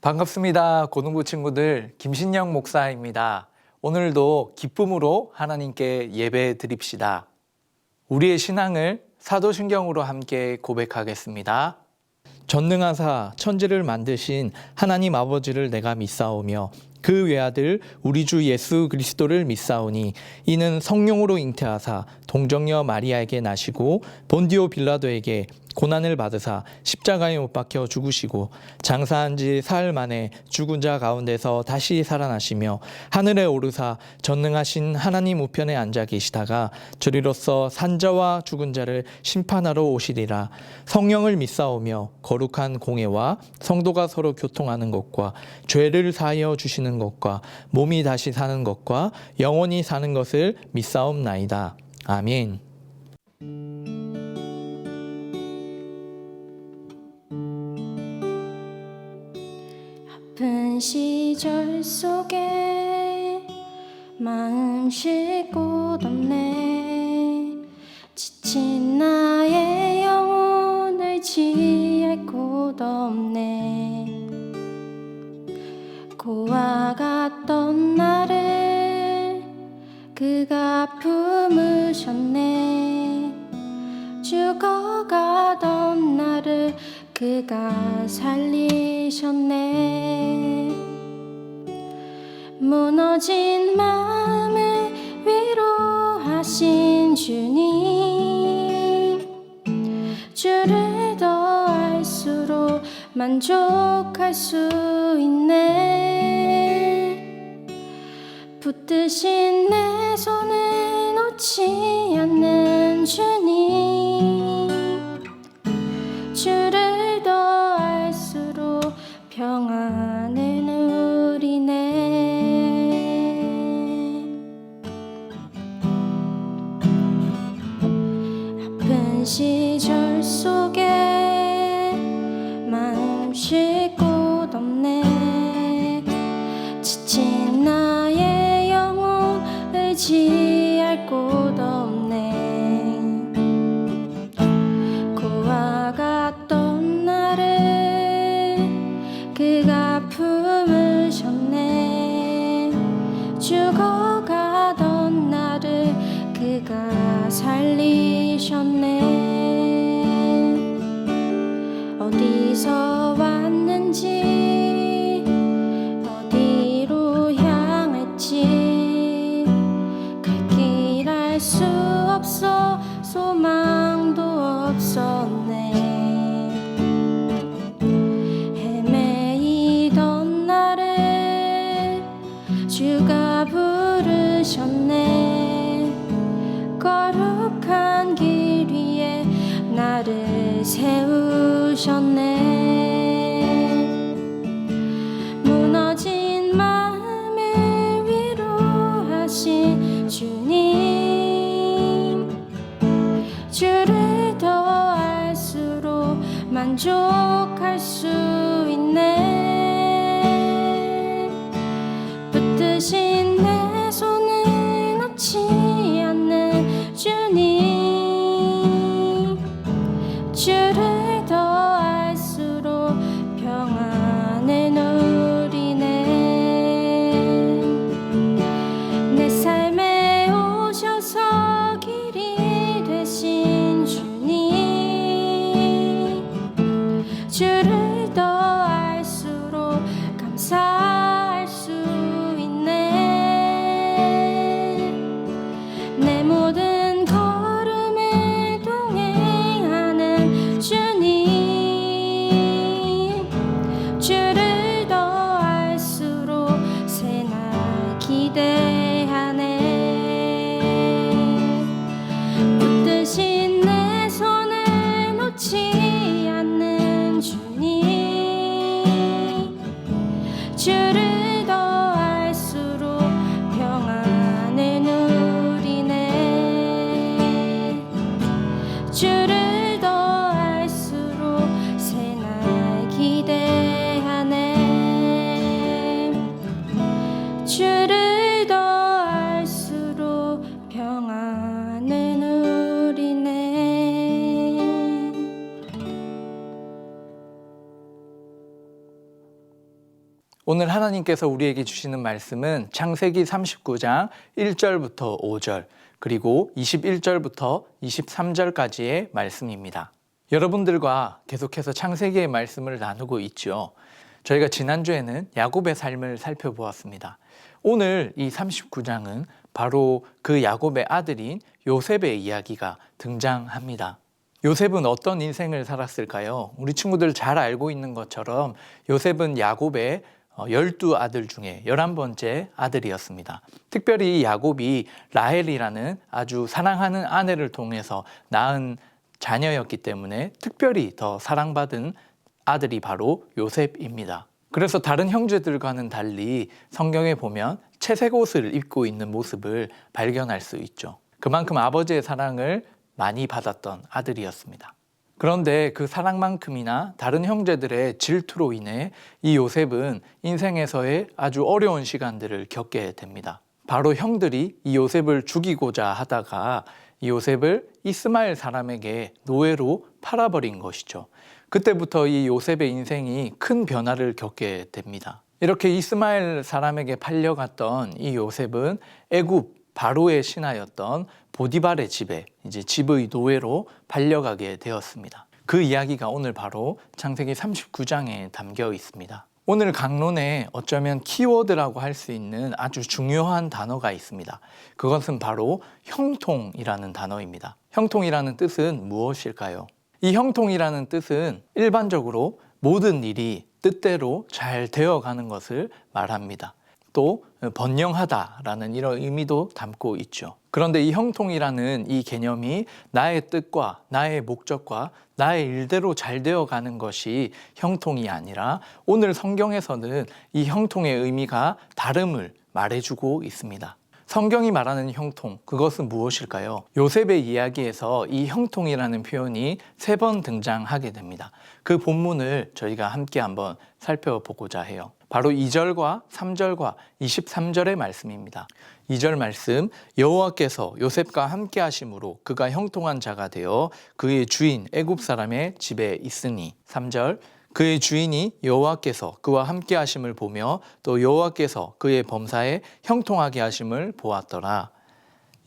반갑습니다. 고등부 친구들, 김신영 목사입니다. 오늘도 기쁨으로 하나님께 예배 드립시다. 우리의 신앙을 사도신경으로 함께 고백하겠습니다. 전능하사 천지를 만드신 하나님 아버지를 내가 믿사오며 그 외아들 우리 주 예수 그리스도를 믿사오니 이는 성령으로 잉태하사 동정녀 마리아에게 나시고 본디오 빌라도에게 고난을 받으사 십자가에 못 박혀 죽으시고 장사한 지 사흘 만에 죽은 자 가운데서 다시 살아나시며 하늘에 오르사 전능하신 하나님 우편에 앉아 계시다가 저리로서 산자와 죽은 자를 심판하러 오시리라. 성령을 믿사오며 거룩한 공회와 성도가 서로 교통하는 것과 죄를 사하여 주시는 것과 몸이 다시 사는 것과 영원히 사는 것을 믿사옵나이다. 아멘. 아픈 시절 속에 마음 쉴 곳 없네. 지친 나의 영혼을 지할 곳 없네. 고와 같던 나를 그가 품으셨네. 죽어가던 나를 그가 살리셨네. 무너진 마음을 위로하신 주님, 주를 더 알수록 만족할 수 있네. 붙드신 내 손을 놓지 않는 주님, 주를 더 알수록 평안을 누리네. 아픈 시절 속에 마음 쉴 곳 없네. 지친 나의 영혼을 지할 곳 없네. 고와 같던 나를 그가 품으셨네. 죽어가던 나를 그가 살리셨네. 어디서 왔는지 어디로 향할지 갈 길 알 수 없어 소망도 없었네. 헤매이던 나를 주가 부르셨네. 거룩한 길 위에 나를 세우셨네. 무너진 마음을 위로하신 주님, 주를 더 알수록 만족할 수 있네. 붙드신 내 손을 놓지 않는 주님, 주를 더 알수록 평안을 누리네. 내 삶에 오셔서 길이 되신 주님, 주를 더 알수록 감사할 수 있네. 내 모든 걸음을 동행하는 주님, 주를 더 알수록 새날 기대하네. 붙드신 내 손을 놓지 않는 주님, 주를 더 알수록 평안을 누리네. 주를 더 알수록 새날 기대하네. 주를 더 알수록 평안을 누리네. 오늘 하나님께서 우리에게 주시는 말씀은 창세기 39장 1절부터 5절 그리고 21절부터 23절까지의 말씀입니다. 여러분들과 계속해서 창세기의 말씀을 나누고 있죠. 저희가 지난주에는 야곱의 삶을 살펴보았습니다. 오늘 이 39장은 바로 그 야곱의 아들인 요셉의 이야기가 등장합니다. 요셉은 어떤 인생을 살았을까요? 우리 친구들 잘 알고 있는 것처럼 요셉은 야곱의 12아들 중에 11번째 아들이었습니다. 특별히 야곱이 라헬이라는 아주 사랑하는 아내를 통해서 낳은 자녀였기 때문에 특별히 더 사랑받은 아들이 바로 요셉입니다. 그래서 다른 형제들과는 달리 성경에 보면 채색 옷을 입고 있는 모습을 발견할 수 있죠. 그만큼 아버지의 사랑을 많이 받았던 아들이었습니다. 그런데 그 사랑만큼이나 다른 형제들의 질투로 인해 이 요셉은 인생에서의 아주 어려운 시간들을 겪게 됩니다. 바로 형들이 이 요셉을 죽이고자 하다가 이 요셉을 이스마엘 사람에게 노예로 팔아버린 것이죠. 그때부터 이 요셉의 인생이 큰 변화를 겪게 됩니다. 이렇게 이스마엘 사람에게 팔려갔던 이 요셉은 애굽 바로의 신하였던 보디발의 집에 이제 집의 노예로 팔려가게 되었습니다. 그 이야기가 오늘 바로 창세기 39장에 담겨 있습니다. 오늘 강론에 어쩌면 키워드라고 할 수 있는 아주 중요한 단어가 있습니다. 그것은 바로 형통이라는 단어입니다. 형통이라는 뜻은 무엇일까요? 이 형통이라는 뜻은 일반적으로 모든 일이 뜻대로 잘 되어가는 것을 말합니다. 또 번영하다라는 이런 의미도 담고 있죠. 그런데 이 형통이라는 이 개념이 나의 뜻과 나의 목적과 나의 일대로 잘 되어가는 것이 형통이 아니라 오늘 성경에서는 이 형통의 의미가 다름을 말해주고 있습니다. 성경이 말하는 형통, 그것은 무엇일까요? 요셉의 이야기에서 이 형통이라는 표현이 3번 등장하게 됩니다. 그 본문을 저희가 함께 한번 살펴보고자 해요. 바로 2절과 3절과 23절의 말씀입니다. 2절 말씀, 여호와께서 요셉과 함께 하심으로 그가 형통한 자가 되어 그의 주인 애굽 사람의 집에 있으니. 3절, 그의 주인이 여호와께서 그와 함께 하심을 보며 또 여호와께서 그의 범사에 형통하게 하심을 보았더라.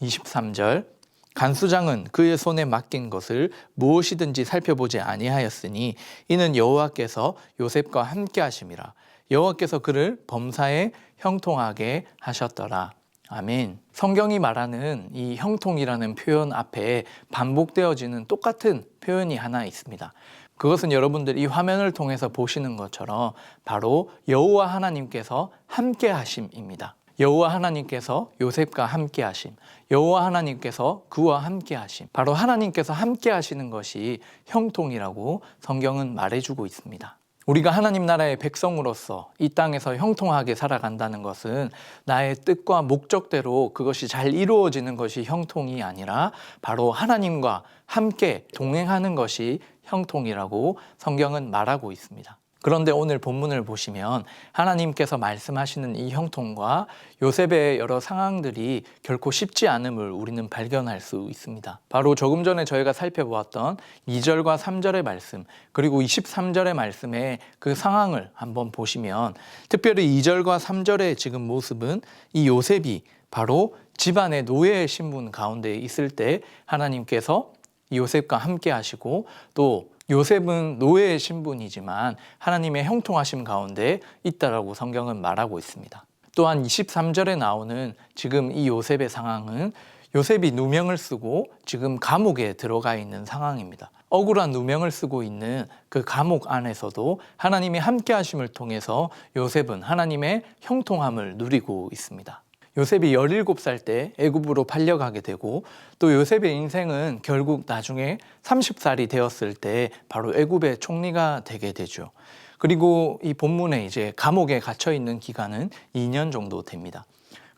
23절, 간수장은 그의 손에 맡긴 것을 무엇이든지 살펴보지 아니하였으니 이는 여호와께서 요셉과 함께 하심이라. 여호와께서 그를 범사에 형통하게 하셨더라. 아멘. 성경이 말하는 이 형통이라는 표현 앞에 반복되어지는 똑같은 표현이 하나 있습니다. 그것은 여러분들 이 화면을 통해서 보시는 것처럼 바로 여호와 하나님께서 함께 하심입니다. 여호와 하나님께서 요셉과 함께 하심, 여호와 하나님께서 그와 함께 하심, 바로 하나님께서 함께 하시는 것이 형통이라고 성경은 말해주고 있습니다. 우리가 하나님 나라의 백성으로서 이 땅에서 형통하게 살아간다는 것은 나의 뜻과 목적대로 그것이 잘 이루어지는 것이 형통이 아니라 바로 하나님과 함께 동행하는 것이 형통이라고 성경은 말하고 있습니다. 그런데 오늘 본문을 보시면 하나님께서 말씀하시는 이 형통과 요셉의 여러 상황들이 결코 쉽지 않음을 우리는 발견할 수 있습니다. 바로 조금 전에 저희가 살펴보았던 2절과 3절의 말씀 그리고 23절의 말씀의 그 상황을 한번 보시면 특별히 2절과 3절의 지금 모습은 이 요셉이 바로 집안의 노예의 신분 가운데 있을 때 하나님께서 요셉과 함께 하시고 또 요셉은 노예의 신분이지만 하나님의 형통하심 가운데 있다라고 성경은 말하고 있습니다. 또한 23절에 나오는 지금 이 요셉의 상황은 요셉이 누명을 쓰고 지금 감옥에 들어가 있는 상황입니다. 억울한 누명을 쓰고 있는 그 감옥 안에서도 하나님의 함께 하심을 통해서 요셉은 하나님의 형통함을 누리고 있습니다. 요셉이 17살 때 애굽으로 팔려가게 되고 또 요셉의 인생은 결국 나중에 30살이 되었을 때 바로 애굽의 총리가 되게 되죠. 그리고 이 본문에 이제 감옥에 갇혀 있는 기간은 2년 정도 됩니다.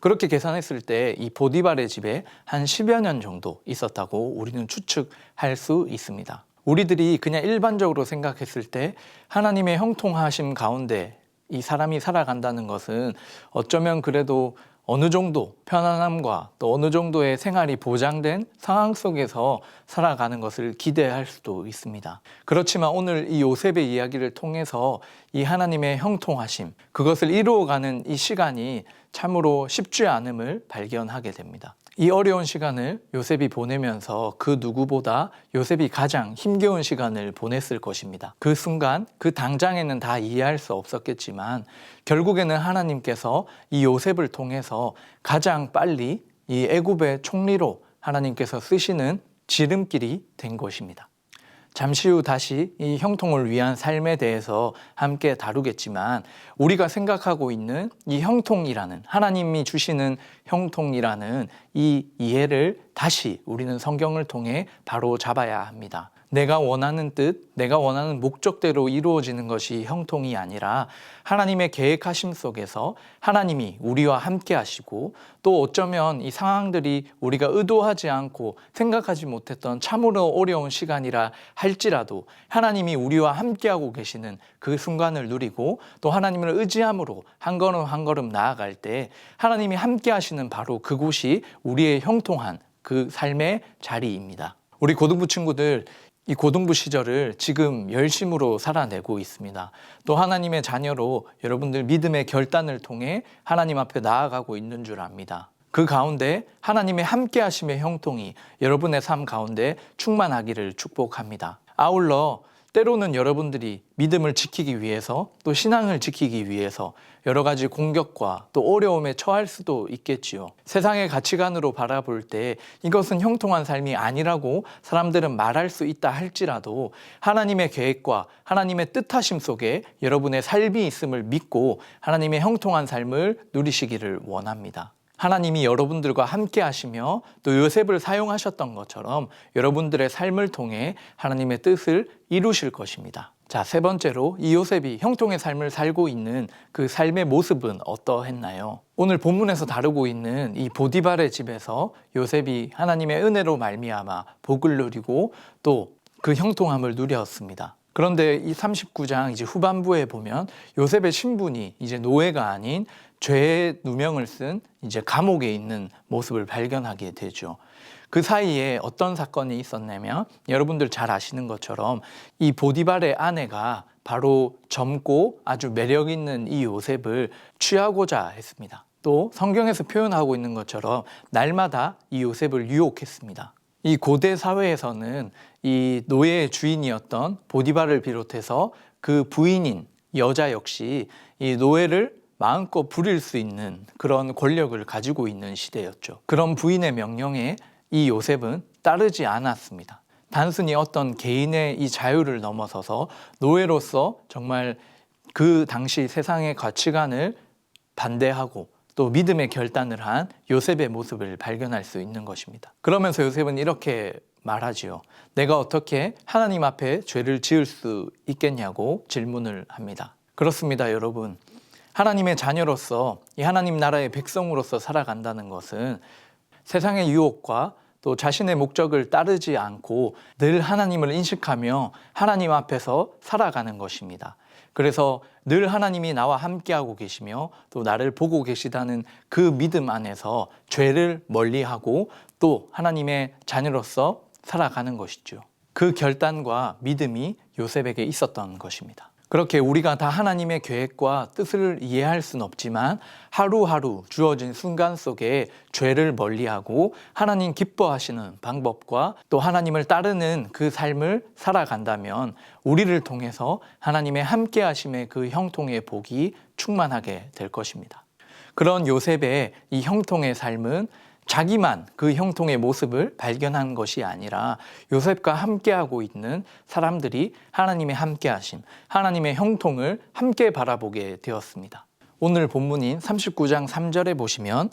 그렇게 계산했을 때 이 보디발의 집에 한 10여 년 정도 있었다고 우리는 추측할 수 있습니다. 우리들이 그냥 일반적으로 생각했을 때 하나님의 형통하심 가운데 이 사람이 살아간다는 것은 어쩌면 그래도 어느 정도 편안함과 또 어느 정도의 생활이 보장된 상황 속에서 살아가는 것을 기대할 수도 있습니다. 그렇지만 오늘 이 요셉의 이야기를 통해서 이 하나님의 형통하심, 그것을 이루어가는 이 시간이 참으로 쉽지 않음을 발견하게 됩니다. 이 어려운 시간을 요셉이 보내면서 그 누구보다 요셉이 가장 힘겨운 시간을 보냈을 것입니다. 그 순간, 그 당장에는 다 이해할 수 없었겠지만 결국에는 하나님께서 이 요셉을 통해서 가장 빨리 이 애굽의 총리로 하나님께서 쓰시는 지름길이 된 것입니다. 잠시 후 다시 이 형통을 위한 삶에 대해서 함께 다루겠지만 우리가 생각하고 있는 이 형통이라는, 하나님이 주시는 형통이라는 이 이해를 다시 우리는 성경을 통해 바로 잡아야 합니다. 내가 원하는 뜻, 내가 원하는 목적대로 이루어지는 것이 형통이 아니라 하나님의 계획하심 속에서 하나님이 우리와 함께 하시고 또 어쩌면 이 상황들이 우리가 의도하지 않고 생각하지 못했던 참으로 어려운 시간이라 할지라도 하나님이 우리와 함께하고 계시는 그 순간을 누리고 또 하나님을 의지함으로 한 걸음 한 걸음 나아갈 때 하나님이 함께 하시는 바로 그곳이 우리의 형통한 그 삶의 자리입니다. 우리 고등부 친구들, 이 고등부 시절을 지금 열심으로 살아내고 있습니다. 또 하나님의 자녀로 여러분들 믿음의 결단을 통해 하나님 앞에 나아가고 있는 줄 압니다. 그 가운데 하나님의 함께 하심의 형통이 여러분의 삶 가운데 충만하기를 축복합니다. 아울러 때로는 여러분들이 믿음을 지키기 위해서 또 신앙을 지키기 위해서 여러 가지 공격과 또 어려움에 처할 수도 있겠지요. 세상의 가치관으로 바라볼 때 이것은 형통한 삶이 아니라고 사람들은 말할 수 있다 할지라도 하나님의 계획과 하나님의 뜻하심 속에 여러분의 삶이 있음을 믿고 하나님의 형통한 삶을 누리시기를 원합니다. 하나님이 여러분들과 함께 하시며 또 요셉을 사용하셨던 것처럼 여러분들의 삶을 통해 하나님의 뜻을 이루실 것입니다. 자, 세 번째로 이 요셉이 형통의 삶을 살고 있는 그 삶의 모습은 어떠했나요? 오늘 본문에서 다루고 있는 이 보디발의 집에서 요셉이 하나님의 은혜로 말미암아 복을 누리고 또 그 형통함을 누렸습니다. 그런데 이 39장 이제 후반부에 보면 요셉의 신분이 이제 노예가 아닌 죄의 누명을 쓴 이제 감옥에 있는 모습을 발견하게 되죠. 그 사이에 어떤 사건이 있었냐면 여러분들 잘 아시는 것처럼 이 보디발의 아내가 바로 젊고 아주 매력 있는 이 요셉을 취하고자 했습니다. 또 성경에서 표현하고 있는 것처럼 날마다 이 요셉을 유혹했습니다. 이 고대 사회에서는 이 노예의 주인이었던 보디발을 비롯해서 그 부인인 여자 역시 이 노예를 마음껏 부릴 수 있는 그런 권력을 가지고 있는 시대였죠. 그런 부인의 명령에 이 요셉은 따르지 않았습니다. 단순히 어떤 개인의 이 자유를 넘어서서 노예로서 정말 그 당시 세상의 가치관을 반대하고 또 믿음의 결단을 한 요셉의 모습을 발견할 수 있는 것입니다. 그러면서 요셉은 이렇게 말하지요. 내가 어떻게 하나님 앞에 죄를 지을 수 있겠냐고 질문을 합니다. 그렇습니다, 여러분. 하나님의 자녀로서 이 하나님 나라의 백성으로서 살아간다는 것은 세상의 유혹과 또 자신의 목적을 따르지 않고 늘 하나님을 인식하며 하나님 앞에서 살아가는 것입니다. 그래서 늘 하나님이 나와 함께하고 계시며 또 나를 보고 계시다는 그 믿음 안에서 죄를 멀리하고 또 하나님의 자녀로서 살아가는 것이죠. 그 결단과 믿음이 요셉에게 있었던 것입니다. 그렇게 우리가 다 하나님의 계획과 뜻을 이해할 수는 없지만 하루하루 주어진 순간 속에 죄를 멀리하고 하나님 기뻐하시는 방법과 또 하나님을 따르는 그 삶을 살아간다면 우리를 통해서 하나님의 함께하심의 그 형통의 복이 충만하게 될 것입니다. 그런 요셉의 이 형통의 삶은 자기만 그 형통의 모습을 발견한 것이 아니라 요셉과 함께하고 있는 사람들이 하나님의 함께하심, 하나님의 형통을 함께 바라보게 되었습니다. 오늘 본문인 39장 3절에 보시면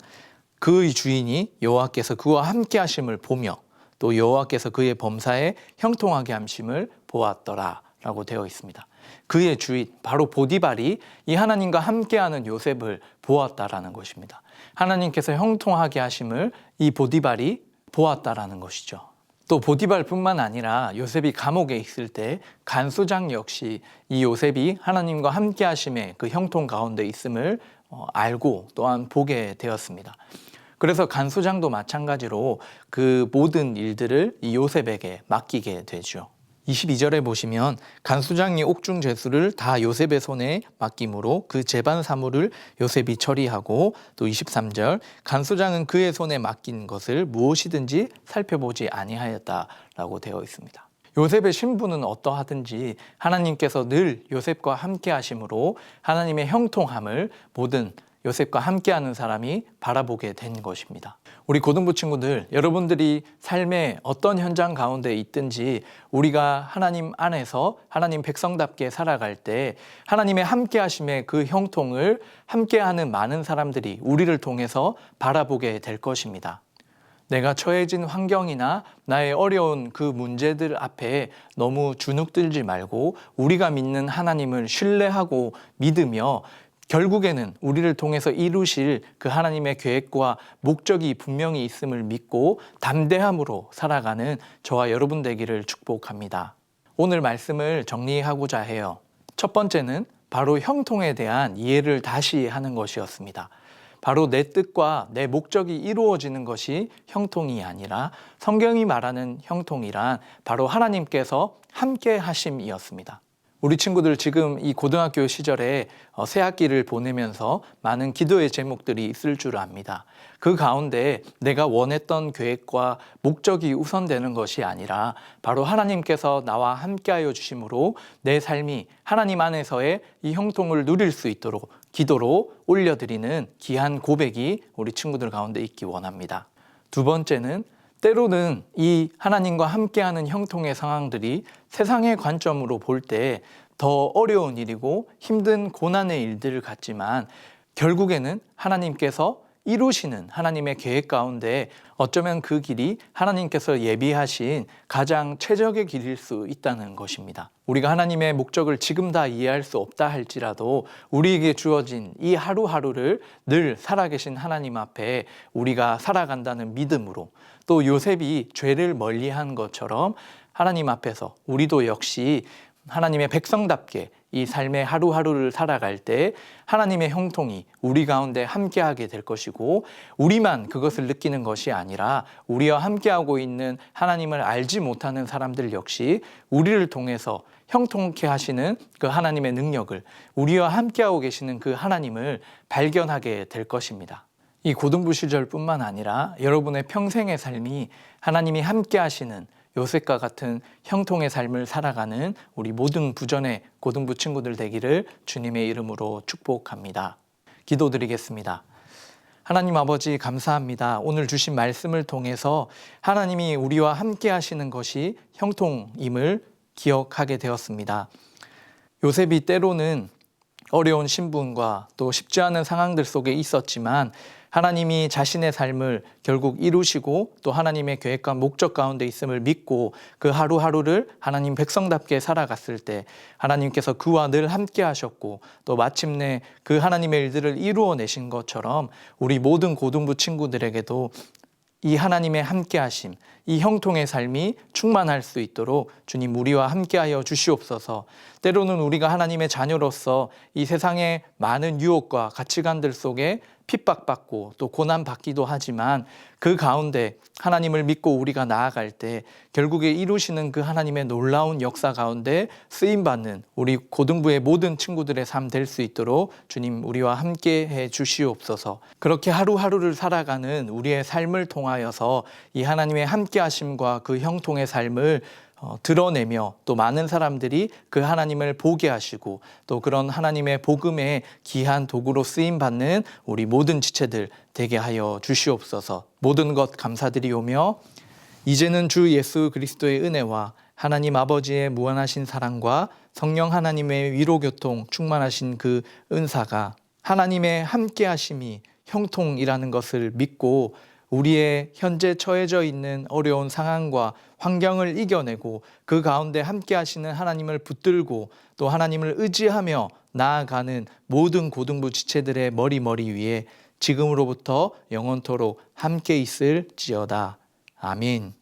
그의 주인이 여호와께서 그와 함께하심을 보며 또 여호와께서 그의 범사에 형통하게 함심을 보았더라 라고 되어 있습니다. 그의 주인, 바로 보디발이 이 하나님과 함께하는 요셉을 보았다라는 것입니다. 하나님께서 형통하게 하심을 이 보디발이 보았다라는 것이죠. 또 보디발뿐만 아니라 요셉이 감옥에 있을 때 간수장 역시 이 요셉이 하나님과 함께 하심의 그 형통 가운데 있음을 알고 또한 보게 되었습니다. 그래서 간수장도 마찬가지로 그 모든 일들을 이 요셉에게 맡기게 되죠. 22절에 보시면 간수장이 옥중 제수를 다 요셉의 손에 맡김으로 그 제반 사물을 요셉이 처리하고, 또 23절 간수장은 그의 손에 맡긴 것을 무엇이든지 살펴보지 아니하였다라고 되어 있습니다. 요셉의 신분은 어떠하든지 하나님께서 늘 요셉과 함께 하심으로 하나님의 형통함을 모든 요셉과 함께하는 사람이 바라보게 된 것입니다. 우리 고등부 친구들, 여러분들이 삶의 어떤 현장 가운데 있든지 우리가 하나님 안에서 하나님 백성답게 살아갈 때 하나님의 함께하심의 그 형통을 함께하는 많은 사람들이 우리를 통해서 바라보게 될 것입니다. 내가 처해진 환경이나 나의 어려운 그 문제들 앞에 너무 주눅들지 말고 우리가 믿는 하나님을 신뢰하고 믿으며 결국에는 우리를 통해서 이루실 그 하나님의 계획과 목적이 분명히 있음을 믿고 담대함으로 살아가는 저와 여러분 되기를 축복합니다. 오늘 말씀을 정리하고자 해요. 첫 번째는 바로 형통에 대한 이해를 다시 하는 것이었습니다. 바로 내 뜻과 내 목적이 이루어지는 것이 형통이 아니라 성경이 말하는 형통이란 바로 하나님께서 함께 하심이었습니다. 우리 친구들 지금 이 고등학교 시절에 새 학기를 보내면서 많은 기도의 제목들이 있을 줄 압니다. 그 가운데 내가 원했던 계획과 목적이 우선되는 것이 아니라 바로 하나님께서 나와 함께하여 주심으로 내 삶이 하나님 안에서의 이 형통을 누릴 수 있도록 기도로 올려드리는 귀한 고백이 우리 친구들 가운데 있기 원합니다. 두 번째는 때로는 이 하나님과 함께하는 형통의 상황들이 세상의 관점으로 볼 때 더 어려운 일이고 힘든 고난의 일들 같지만 결국에는 하나님께서 이루시는 하나님의 계획 가운데 어쩌면 그 길이 하나님께서 예비하신 가장 최적의 길일 수 있다는 것입니다. 우리가 하나님의 목적을 지금 다 이해할 수 없다 할지라도 우리에게 주어진 이 하루하루를 늘 살아계신 하나님 앞에 우리가 살아간다는 믿음으로, 또 요셉이 죄를 멀리한 것처럼 하나님 앞에서 우리도 역시 하나님의 백성답게 이 삶의 하루하루를 살아갈 때 하나님의 형통이 우리 가운데 함께하게 될 것이고, 우리만 그것을 느끼는 것이 아니라 우리와 함께하고 있는 하나님을 알지 못하는 사람들 역시 우리를 통해서 형통케 하시는 그 하나님의 능력을, 우리와 함께하고 계시는 그 하나님을 발견하게 될 것입니다. 이 고등부 시절뿐만 아니라 여러분의 평생의 삶이 하나님이 함께 하시는 요셉과 같은 형통의 삶을 살아가는 우리 모든 부전의 고등부 친구들 되기를 주님의 이름으로 축복합니다. 기도드리겠습니다. 하나님 아버지 감사합니다. 오늘 주신 말씀을 통해서 하나님이 우리와 함께 하시는 것이 형통임을 기억하게 되었습니다. 요셉이 때로는 어려운 신분과 또 쉽지 않은 상황들 속에 있었지만 하나님이 자신의 삶을 결국 이루시고 또 하나님의 계획과 목적 가운데 있음을 믿고 그 하루하루를 하나님 백성답게 살아갔을 때 하나님께서 그와 늘 함께 하셨고, 또 마침내 그 하나님의 일들을 이루어내신 것처럼 우리 모든 고등부 친구들에게도 이 하나님의 함께하심, 이 형통의 삶이 충만할 수 있도록 주님 우리와 함께하여 주시옵소서. 때로는 우리가 하나님의 자녀로서 이 세상의 많은 유혹과 가치관들 속에 핍박받고 또 고난받기도 하지만 그 가운데 하나님을 믿고 우리가 나아갈 때 결국에 이루시는 그 하나님의 놀라운 역사 가운데 쓰임받는 우리 고등부의 모든 친구들의 삶 될 수 있도록 주님 우리와 함께 해 주시옵소서. 그렇게 하루하루를 살아가는 우리의 삶을 통하여서 이 하나님의 함께하심과 그 형통의 삶을 드러내며 또 많은 사람들이 그 하나님을 보게 하시고 또 그런 하나님의 복음의 귀한 도구로 쓰임받는 우리 모든 지체들 되게 하여 주시옵소서. 모든 것 감사드리오며 이제는 주 예수 그리스도의 은혜와 하나님 아버지의 무한하신 사랑과 성령 하나님의 위로교통 충만하신 그 은사가 하나님의 함께하심이 형통이라는 것을 믿고 우리의 현재 처해져 있는 어려운 상황과 환경을 이겨내고 그 가운데 함께 하시는 하나님을 붙들고 또 하나님을 의지하며 나아가는 모든 고등부 지체들의 머리 위에 지금으로부터 영원토록 함께 있을지어다. 아멘.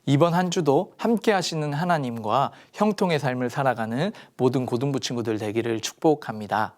이번 한 주도 함께 하시는 하나님과 형통의 삶을 살아가는 모든 고등부 친구들 되기를 축복합니다.